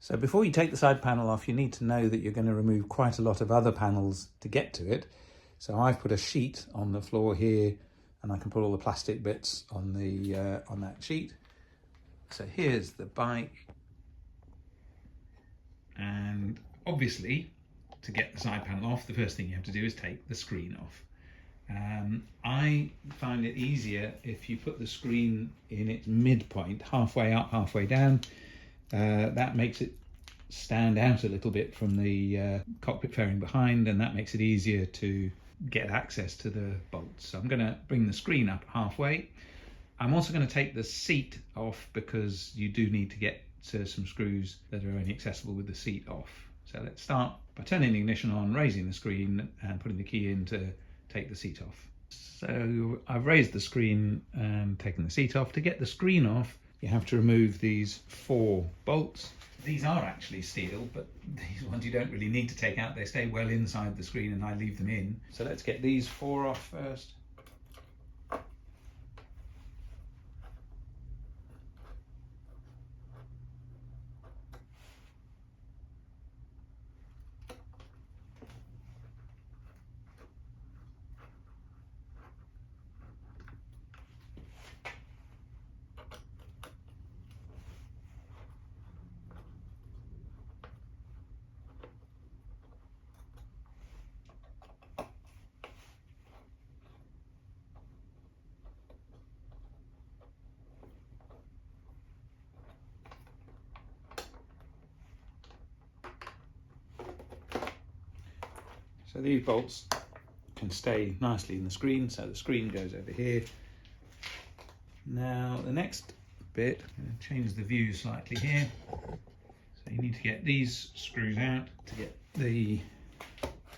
So before you take the side panel off, you need to know that you're going to remove quite a lot of other panels to get to it. So I've put a sheet on the floor here, and I can put all the plastic bits on that sheet. So here's the bike, and obviously to get the side panel off, the first thing you have to do is take the screen off. I find it easier if you put the screen in its midpoint, halfway up, halfway down. That makes it stand out a little bit from the cockpit fairing behind, and that makes it easier to get access to the bolts. So I'm going to bring the screen up halfway. I'm also going to take the seat off because you do need to get some screws that are only accessible with the seat off. So let's start by turning the ignition on, raising the screen and putting the key in to take the seat off. So I've raised the screen and taken the seat off. To get the screen off, you have to remove these 4 bolts. These are actually steel, but these ones you don't really need to take out. They stay well inside the screen and I leave them in. So let's get these 4 off first. So these bolts can stay nicely in the screen, so the screen goes over here. Now the next bit, I'm going to change the view slightly here. So you need to get these screws out to get the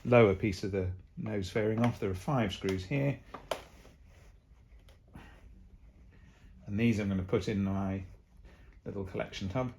lower piece of the nose fairing off. There are 5 screws here. And these I'm going to put in my little collection tub.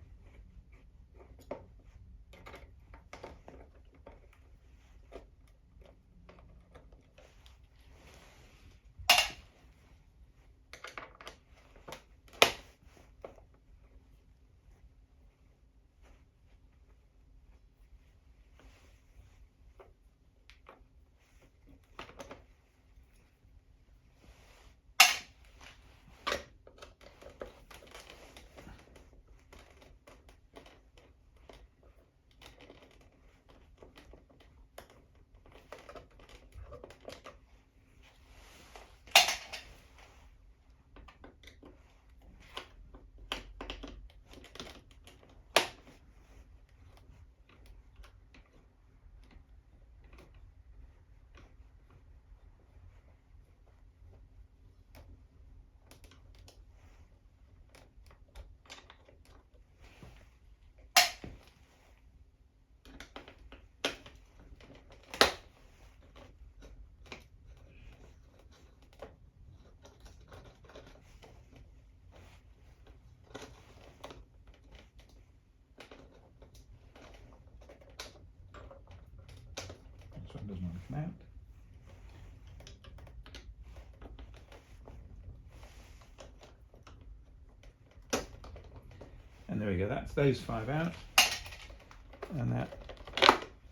This one doesn't want to come out. And there we go, that's those 5 out. And that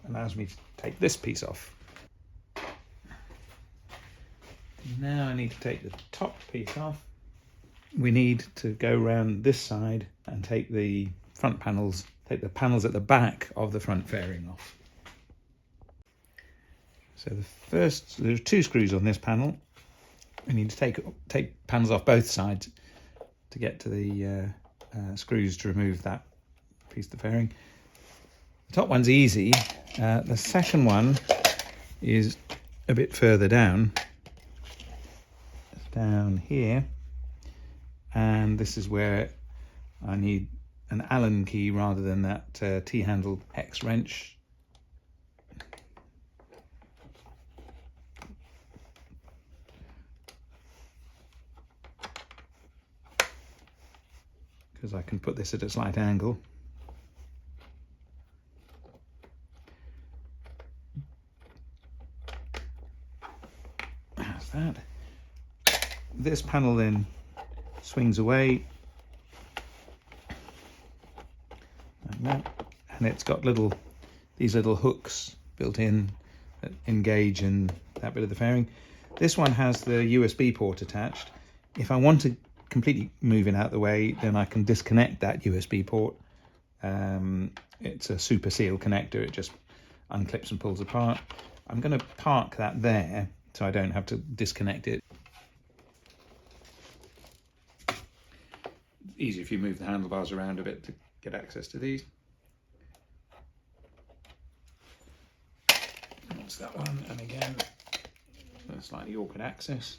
allows me to take this piece off. Now I need to take the top piece off. We need to go around this side and take the front panels, take the panels at the back of the front fairing off. So there's 2 screws on this panel. We need to take panels off both sides to get to the screws to remove that piece of the fairing. The top one's easy. The second one is a bit further down. It's down here. And this is where I need an Allen key rather than that T-handled hex wrench. Because I can put this at a slight angle. That's that. This panel then swings away like that. and it's got these little hooks built in that engage in that bit of the fairing. This one has the USB port attached. If I want to completely move it out of the way, then I can disconnect that USB port. It's a super seal connector, it just unclips and pulls apart. I'm going to park that there so I don't have to disconnect it. It's easier if you move the handlebars around a bit to get access to these. That's that one, and again, slightly awkward access.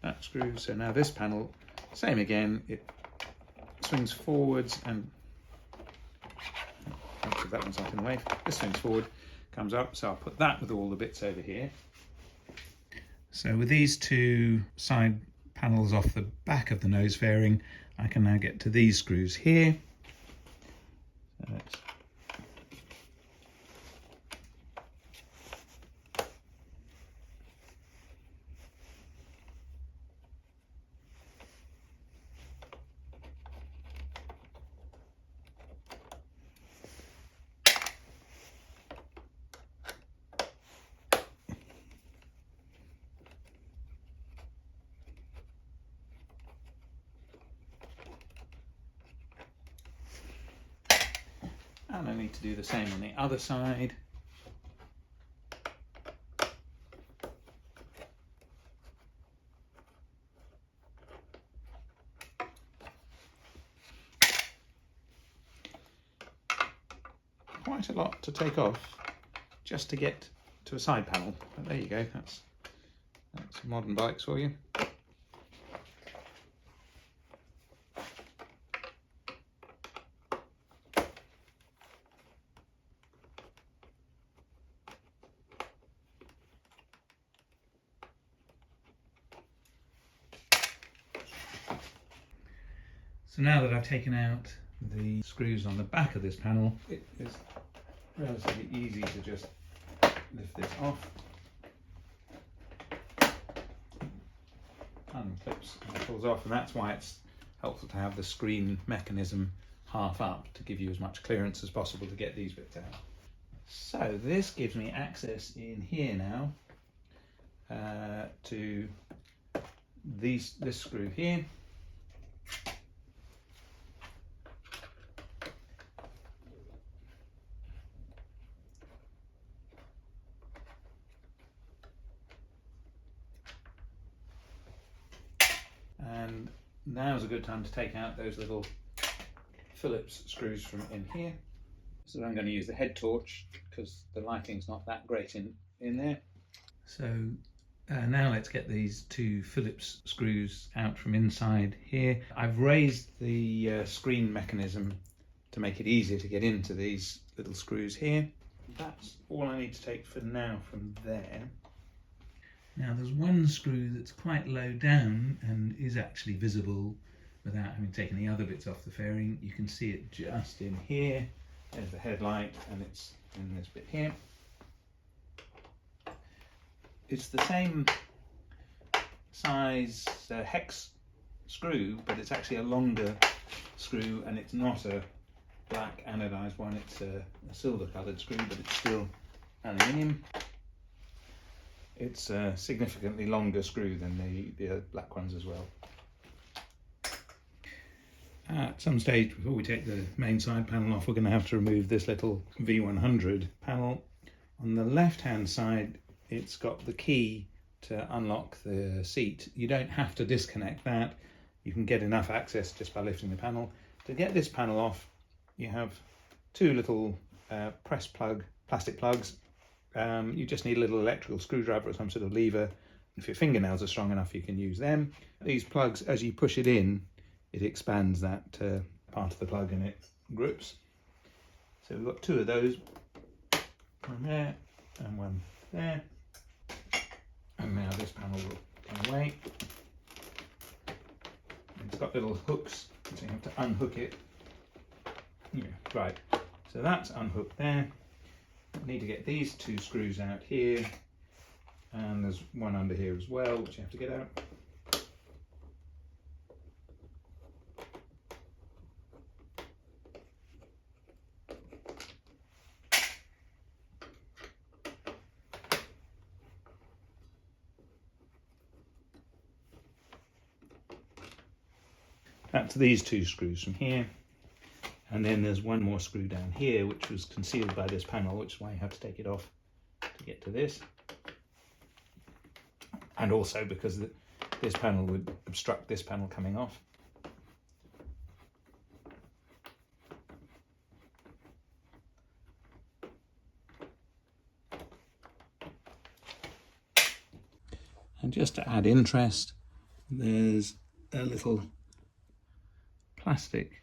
That screw. So now this panel, same again, it swings forwards and that one's not in the way. This swings forward, comes up, so I'll put that with all the bits over here. So with these two side panels off the back of the nose fairing, I can now get to these screws here. So let's and I need to do the same on the other side. Quite a lot to take off just to get to a side panel, but there you go, that's modern bikes for you. So now that I've taken out the screws on the back of this panel, it is relatively easy to just lift this off, unclips and pulls off, and that's why it's helpful to have the screen mechanism half up to give you as much clearance as possible to get these bits out. So this gives me access in here now to this screw here. And now is a good time to take out those little Phillips screws from in here. So I'm going to use the head torch because the lighting's not that great in there. So now let's get these two Phillips screws out from inside here. I've raised the screen mechanism to make it easier to get into these little screws here. That's all I need to take for now from there. Now there's one screw that's quite low down and is actually visible without having taken the other bits off the fairing. You can see it just in here. There's the headlight and it's in this bit here. It's the same size hex screw, but it's actually a longer screw and it's not a black anodized one, it's a silver coloured screw, but it's still aluminium. It's a significantly longer screw than the black ones as well. At some stage before we take the main side panel off, we're going to have to remove this little V100 panel. On the left hand side, it's got the key to unlock the seat. You don't have to disconnect that. You can get enough access just by lifting the panel. To get this panel off, you have two little press plug plastic plugs. You just need a little electrical screwdriver or some sort of lever. If your fingernails are strong enough, you can use them. These plugs, as you push it in, it expands that part of the plug and it grips. So we've got two of those, one there and one there. this panel will come away. It's got little hooks, so you have to unhook it. Yeah, right, so that's unhooked there. I need to get these two screws out here, and there's one under here as well, which you have to get out. That's these two screws from here, and then there's one more screw down here which was concealed by this panel, which is why you have to take it off to get to this, and also because this panel would obstruct this panel coming off. And just to add interest, there's a little plastic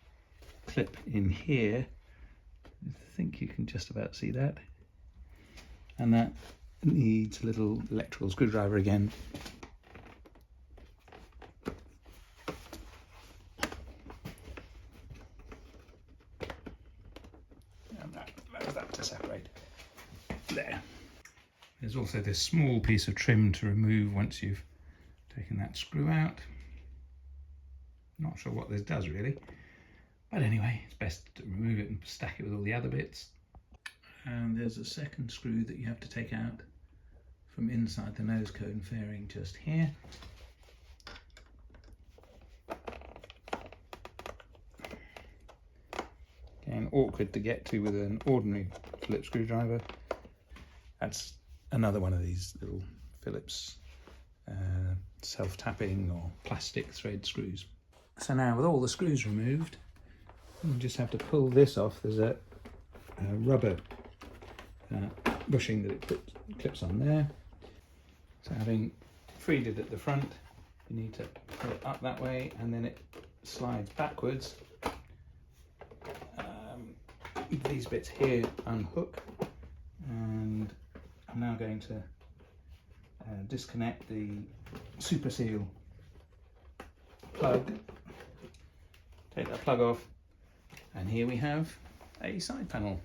clip in here. I think you can just about see that, and that needs a little electrical screwdriver again. And that allows that to separate there. There's also this small piece of trim to remove once you've taken that screw out. Not sure what this does really, but anyway, it's best to remove it and stack it with all the other bits. And there's a second screw that you have to take out from inside the nose cone fairing just here. Again, awkward to get to with an ordinary Phillips screwdriver. That's another one of these little Phillips self-tapping or plastic thread screws. So now with all the screws removed, you just have to pull this off. There's a rubber bushing that it clips on there. So having freed it at the front, you need to pull it up that way, and then it slides backwards. These bits here unhook, and I'm now going to disconnect the super seal plug. Take that plug off, and here we have a side panel.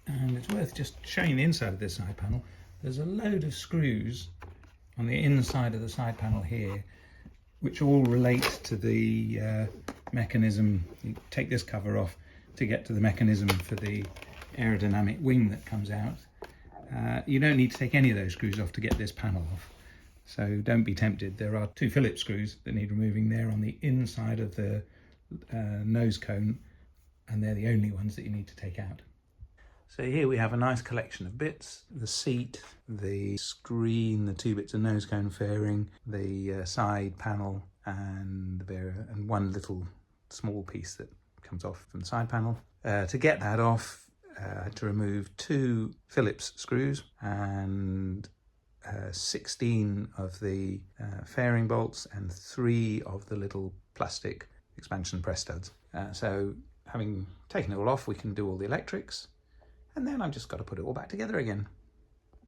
And it's worth just showing the inside of this side panel. There's a load of screws on the inside of the side panel here, which all relate to the mechanism. You take this cover off to get to the mechanism for the aerodynamic wing that comes out. You don't need to take any of those screws off to get this panel off, so don't be tempted. There are two Phillips screws that need removing there on the inside of the nose cone, and they're the only ones that you need to take out. So here we have a nice collection of bits: the seat, the screen, the two bits of nose cone fairing, the side panel, and one little small piece that comes off from the side panel. To get that off, I had to remove two Phillips screws and 16 of the fairing bolts and 3 of the little plastic expansion press studs. So having taken it all off, we can do all the electrics, and then I've just got to put it all back together again.